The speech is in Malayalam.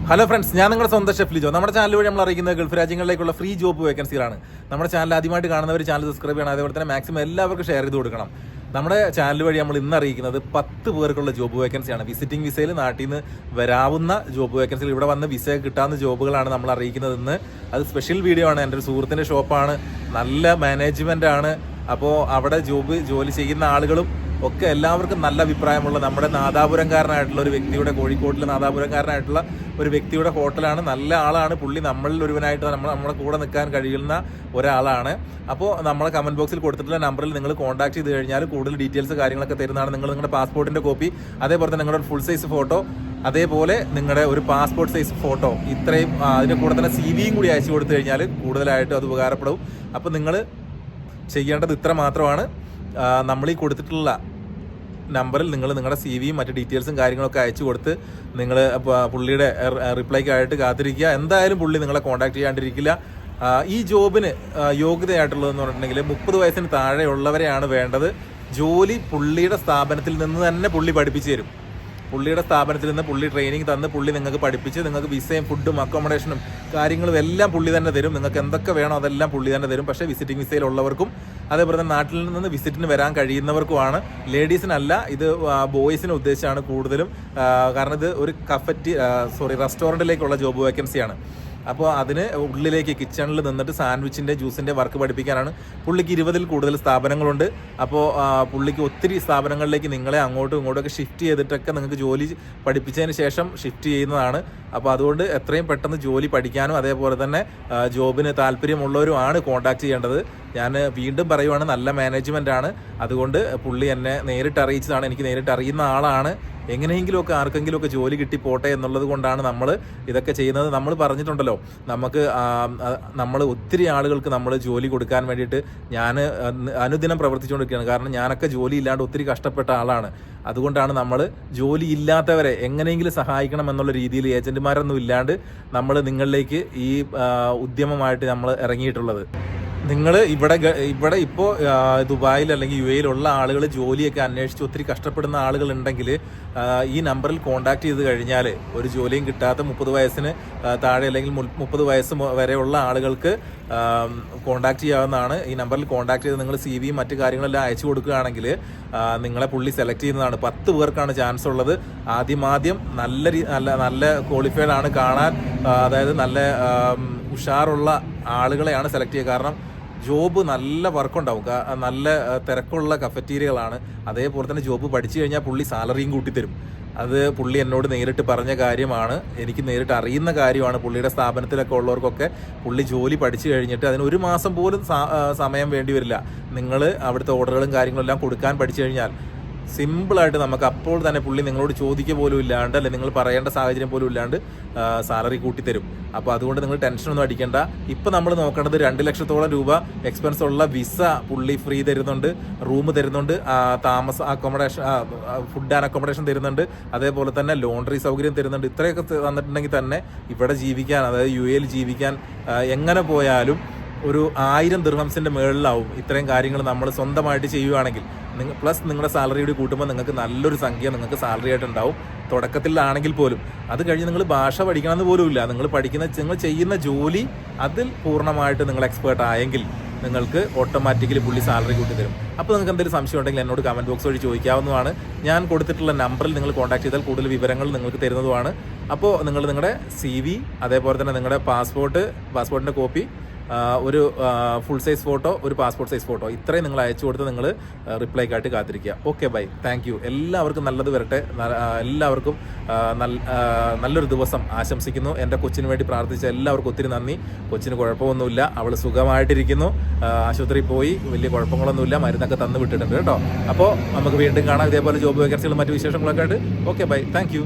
ഹലോ ഫ്രണ്ട്സ്, ഞാൻ നിങ്ങളുടെ സ്വന്തം ഷെഫ് ലിജോ. നമ്മുടെ ചാനൽ വഴി നമ്മൾ അറിയിക്കുന്നത് ഗൾഫ് രാജ്യങ്ങളിലേക്കുള്ള ഫ്രീ ജോബ് വേക്കൻസികളാണ്. നമ്മുടെ ചാനൽ ആദ്യമായിട്ട് കാണുന്നവർ ചാനൽ സബ്സ്ക്രൈബ് ചെയ്യണം. അതേപോലെ തന്നെ മാക്സിമം എല്ലാവർക്കും ഷെയർ ചെയ്ത് കൊടുക്കണം. നമ്മുടെ ചാനൽ വഴി നമ്മൾ ഇന്ന് അറിയിക്കുന്നത് 10 പേർക്കുള്ള ജോബ് വേക്കൻസിയാണ്. വിസിറ്റിംഗ് വിസയിൽ നാട്ടിൽ നിന്ന് വരാവുന്ന ജോബ് വേക്കൻസികൾ, ഇവിടെ വന്ന് വിസ കിട്ടാവുന്ന ജോബുകളാണ് നമ്മൾ അറിയിക്കുന്നത് ഇന്ന്. അത് സ്പെഷ്യൽ വീഡിയോ ആണ്. എൻ്റെ ഒരു സുഹൃത്തിൻ്റെ ഷോപ്പാണ്, നല്ല മാനേജ്മെൻ്റ് ആണ്. അപ്പോൾ അവിടെ ജോലി ചെയ്യുന്ന ആളുകളും ഒക്കെ എല്ലാവർക്കും നല്ല അഭിപ്രായമുള്ള നമ്മുടെ നാദാപുരംകാരനായിട്ടുള്ള ഒരു വ്യക്തിയുടെ, കോഴിക്കോട്ടിലെ നാദാപുരംകാരനായിട്ടുള്ള ഒരു വ്യക്തിയുടെ ഹോട്ടലാണ്. നല്ല ആളാണ് പുള്ളി. നമ്മളിൽ ഒരുവനായിട്ട് നമ്മുടെ കൂടെ നിൽക്കാൻ കഴിയുന്ന ഒരാളാണ്. അപ്പോൾ നമ്മളെ കമൻറ്റ് ബോക്സിൽ കൊടുത്തിട്ടുള്ള നമ്പറിൽ നിങ്ങൾ കോൺടാക്ട് ചെയ്ത് കഴിഞ്ഞാൽ കൂടുതൽ ഡീറ്റെയിൽസ് കാര്യങ്ങളൊക്കെ തരുന്നതാണ്. നിങ്ങളുടെ പാസ്പോർട്ടിൻ്റെ കോപ്പി, അതേപോലെ തന്നെ നിങ്ങളുടെ ഫുൾ സൈസ് ഫോട്ടോ, അതേപോലെ നിങ്ങളുടെ ഒരു പാസ്പോർട്ട് സൈസ് ഫോട്ടോ, ഇത്രയും അതിൻ്റെ കൂടെ തന്നെ CV കൂടി അയച്ചു കൊടുത്തു കഴിഞ്ഞാൽ കൂടുതലായിട്ടും അത് ഉപകാരപ്പെടും. അപ്പോൾ നിങ്ങൾ ചെയ്യേണ്ടത് ഇത്ര മാത്രമാണ്. നമ്മൾ ഈ കൊടുത്തിട്ടുള്ള നമ്പറിൽ നിങ്ങൾ നിങ്ങളുടെ CVയും മറ്റ് ഡീറ്റെയിൽസും കാര്യങ്ങളൊക്കെ അയച്ചു കൊടുത്ത് നിങ്ങൾ പുള്ളിയുടെ റിപ്ലൈക്കായിട്ട് കാത്തിരിക്കുക. എന്തായാലും പുള്ളി നിങ്ങളെ കോൺടാക്ട് ചെയ്യാണ്ടിരിക്കില്ല. ഈ ജോബിന് യോഗ്യതയായിട്ടുള്ളതെന്ന് പറഞ്ഞിട്ടുണ്ടെങ്കിൽ 30 വയസ്സിന് താഴെയുള്ളവരെയാണ് വേണ്ടത്. ജോലി പുള്ളിയുടെ സ്ഥാപനത്തിൽ നിന്ന് തന്നെ പുള്ളി പഠിപ്പിച്ചു തരും. പുള്ളിയുടെ സ്ഥാപനത്തിൽ നിന്ന് പുള്ളി ട്രെയിനിങ് തന്ന് പുള്ളി നിങ്ങൾക്ക് പഠിപ്പിച്ച് നിങ്ങൾക്ക് വിസയും ഫുഡും അക്കോമഡേഷനും കാര്യങ്ങളും എല്ലാം പുള്ളി തന്നെ തരും. നിങ്ങൾക്ക് എന്തൊക്കെ വേണോ അതെല്ലാം പുള്ളി തന്നെ തരും. പക്ഷേ വിസിറ്റിംഗ് വിസയിലുള്ളവർക്കും അതേപോലെ തന്നെ നാട്ടിൽ നിന്ന് വിസിറ്റിന് വരാൻ കഴിയുന്നവർക്കുമാണ്, ലേഡീസിനല്ല. ഇത് ബോയ്സിനെ ഉദ്ദേശിച്ചാണ് കൂടുതലും. കാരണം ഇത് ഒരു റെസ്റ്റോറൻറ്റിലേക്കുള്ള ജോബ് വേക്കൻസിയാണ്. അപ്പോൾ അതിന് ഉള്ളിലേക്ക് കിച്ചണിൽ നിന്നിട്ട് സാൻഡ്വിച്ചിൻ്റെ ജ്യൂസിൻ്റെ വർക്ക് പഠിപ്പിക്കാനാണ്. പുള്ളിക്ക് 20-ൽ കൂടുതൽ സ്ഥാപനങ്ങളുണ്ട്. അപ്പോൾ പുള്ളിക്ക് ഒത്തിരി സ്ഥാപനങ്ങളിലേക്ക് നിങ്ങളെ അങ്ങോട്ടും ഇങ്ങോട്ടൊക്കെ ഷിഫ്റ്റ് ചെയ്തിട്ടൊക്കെ നിങ്ങൾക്ക് ജോലി പഠിപ്പിച്ചതിന് ശേഷം ഷിഫ്റ്റ് ചെയ്യുന്നതാണ്. അപ്പോൾ അതുകൊണ്ട് എത്രയും പെട്ടെന്ന് ജോലി പഠിക്കാനും അതേപോലെ തന്നെ ജോബിന് താല്പര്യമുള്ളവരുമാണ് കോൺടാക്ട് ചെയ്യേണ്ടത്. ഞാൻ വീണ്ടും പറയുവാണ്, നല്ല മാനേജ്മെൻ്റാണ്. അതുകൊണ്ട് പുള്ളി എന്നെ നേരിട്ട് അറിയിച്ചതാണ്. എനിക്ക് നേരിട്ട് അറിയുന്ന ആളാണ്. എങ്ങനെയെങ്കിലുമൊക്കെ ആർക്കെങ്കിലുമൊക്കെ ജോലി കിട്ടിപ്പോട്ടെ എന്നുള്ളത് കൊണ്ടാണ് നമ്മൾ ഇതൊക്കെ ചെയ്യുന്നത്. നമ്മൾ പറഞ്ഞിട്ടുണ്ടല്ലോ, നമ്മൾ ഒത്തിരി ആളുകൾക്ക് നമ്മൾ ജോലി കൊടുക്കാൻ വേണ്ടിയിട്ട് ഞാൻ അനുദിനം പ്രവർത്തിച്ചുകൊണ്ടിരിക്കുകയാണ്. കാരണം ഞാനൊക്കെ ജോലി ഇല്ലാണ്ട് ഒത്തിരി കഷ്ടപ്പെട്ട ആളാണ്. അതുകൊണ്ടാണ് നമ്മൾ ജോലി ഇല്ലാത്തവരെ എങ്ങനെയെങ്കിലും സഹായിക്കണം എന്നുള്ള രീതിയിൽ ഏജൻറ്റുമാരൊന്നും ഇല്ലാണ്ട് നമ്മൾ നിങ്ങളിലേക്ക് ഈ ഉദ്യമമായിട്ട് നമ്മൾ ഇറങ്ങിയിട്ടുള്ളത്. നിങ്ങൾ ഇവിടെ ഇപ്പോൾ ദുബായിൽ അല്ലെങ്കിൽ UAE ആളുകൾ ജോലിയൊക്കെ അന്വേഷിച്ച് ഒത്തിരി കഷ്ടപ്പെടുന്ന ആളുകളുണ്ടെങ്കിൽ ഈ നമ്പറിൽ കോൺടാക്ട് ചെയ്ത് കഴിഞ്ഞാൽ ഒരു ജോലിയും കിട്ടാത്ത 30 വയസ്സിന് താഴെ അല്ലെങ്കിൽ 30 വയസ്സ് വരെയുള്ള ആളുകൾക്ക് കോൺടാക്ട് ചെയ്യാവുന്നതാണ്. ഈ നമ്പറിൽ കോൺടാക്ട് ചെയ്ത് നിങ്ങൾ CVയും മറ്റു കാര്യങ്ങളെല്ലാം അയച്ചു കൊടുക്കുകയാണെങ്കിൽ നിങ്ങളെ പുള്ളി സെലക്ട് ചെയ്യുന്നതാണ്. 10 പേർക്കാണ് ചാൻസ് ഉള്ളത്. ആദ്യം നല്ല ക്വാളിഫൈഡ് ആണ് കാണാൻ, അതായത് നല്ല ഉഷാറുള്ള ആളുകളെയാണ് സെലക്ട് ചെയ്യുക. കാരണം ജോബ് നല്ല വർക്കുണ്ടാവും, നല്ല തിരക്കുള്ള കഫറ്റീരിയകളാണ്. അതേപോലെ തന്നെ ജോബ് പഠിച്ചു കഴിഞ്ഞാൽ പുള്ളി സാലറിയും കൂട്ടിത്തരും. അത് പുള്ളി എന്നോട് നേരിട്ട് പറഞ്ഞ കാര്യമാണ്, എനിക്ക് നേരിട്ട് അറിയുന്ന കാര്യമാണ്. പുള്ളിയുടെ സ്ഥാപനത്തിലൊക്കെ ഉള്ളവർക്കൊക്കെ പുള്ളി ജോലി പഠിച്ചു കഴിഞ്ഞിട്ട് അതിന് 1 മാസം പോലും സമയം വേണ്ടി വരില്ല. നിങ്ങൾ അവിടുത്തെ ഓർഡറുകളും കാര്യങ്ങളെല്ലാം കൊടുക്കാൻ പഠിച്ചു കഴിഞ്ഞാൽ സിമ്പിളായിട്ട് നമുക്ക് അപ്പോൾ തന്നെ പുള്ളി നിങ്ങളോട് ചോദിക്കുക പോലും ഇല്ലാണ്ട്, അല്ലെങ്കിൽ നിങ്ങൾ പറയേണ്ട സാഹചര്യം പോലും ഇല്ലാണ്ട് സാലറി കൂട്ടിത്തരും. അപ്പോൾ അതുകൊണ്ട് നിങ്ങൾ ടെൻഷനൊന്നും അടിക്കേണ്ട. ഇപ്പം നമ്മൾ നോക്കേണ്ടത് 2 ലക്ഷത്തോളം രൂപ എക്സ്പെൻസ് ഉള്ള വിസ പുള്ളി ഫ്രീ തരുന്നുണ്ട്, റൂം തരുന്നുണ്ട്, ഫുഡ് ആൻഡ് അക്കോമഡേഷൻ തരുന്നുണ്ട്, അതേപോലെ തന്നെ ലോണ്ടറി സൗകര്യം തരുന്നുണ്ട്. ഇത്രയൊക്കെ തന്നിട്ടുണ്ടെങ്കിൽ തന്നെ ഇവിടെ ജീവിക്കാൻ, അതായത് UAE ജീവിക്കാൻ എങ്ങനെ പോയാലും ഒരു 1000 ദിർഹംസിൻ്റെ മുകളിലാവും. ഇത്രയും കാര്യങ്ങൾ നമ്മൾ സ്വന്തമായിട്ട് ചെയ്യുകയാണെങ്കിൽ പ്ലസ് നിങ്ങളുടെ സാലറി കൂടി കൂട്ടുമ്പോൾ നിങ്ങൾക്ക് നല്ലൊരു സംഖ്യ നിങ്ങൾക്ക് സാലറി ആയിട്ടുണ്ടാവും, തുടക്കത്തിലാണെങ്കിൽ പോലും. അത് കഴിഞ്ഞ് നിങ്ങൾ ഭാഷ പഠിക്കണമെന്ന് പോലും ഇല്ല. നിങ്ങൾ ചെയ്യുന്ന ജോലി അതിൽ പൂർണ്ണമായിട്ട് നിങ്ങൾ എക്സ്പേർട്ട് ആയെങ്കിൽ നിങ്ങൾക്ക് ഓട്ടോമാറ്റിക്കലി പുള്ളി സാലറി കൂട്ടി തരും. അപ്പോൾ നിങ്ങൾക്ക് എന്തെങ്കിലും സംശയം ഉണ്ടെങ്കിൽ എന്നോട് കമൻറ്റ് ബോക്സ് വഴി ചോദിക്കാവുന്നതാണ്. ഞാൻ കൊടുത്തിട്ടുള്ള നമ്പറിൽ നിങ്ങൾ കോൺടാക്ട് ചെയ്താൽ കൂടുതൽ വിവരങ്ങൾ നിങ്ങൾക്ക് തരുന്നതുമാണ്. അപ്പോൾ നിങ്ങൾ നിങ്ങളുടെ CV, അതേപോലെ തന്നെ നിങ്ങളുടെ പാസ്പോർട്ടിൻ്റെ കോപ്പി, ഒരു ഫുൾ സൈസ് ഫോട്ടോ, ഒരു പാസ്പോർട്ട് സൈസ് ഫോട്ടോ, ഇത്രയും നിങ്ങൾ അയച്ചു കൊടുത്ത് നിങ്ങൾ റിപ്ലൈക്കായിട്ട് കാത്തിരിക്കുക. Okay, bye, thank you. എല്ലാവർക്കും നല്ലത് വരട്ടെ. എല്ലാവർക്കും നല്ലൊരു ദിവസം ആശംസിക്കുന്നു. എൻ്റെ കൊച്ചിന് വേണ്ടി പ്രാർത്ഥിച്ച എല്ലാവർക്കും ഒത്തിരി നന്ദി. കൊച്ചിന് കുഴപ്പമൊന്നുമില്ല, അവൾ സുഖമായിട്ടിരിക്കുന്നു. ആശുപത്രിയിൽ പോയി, വലിയ കുഴപ്പങ്ങളൊന്നുമില്ല, മരുന്നൊക്കെ തന്നു വിട്ടിട്ടുണ്ട് കേട്ടോ. അപ്പോൾ നമുക്ക് വീണ്ടും കാണാം ഇതേപോലെ ജോബ് വേക്കൻസികളും മറ്റു വിശേഷങ്ങളൊക്കെ ആയിട്ട്. Okay, bye, thank U.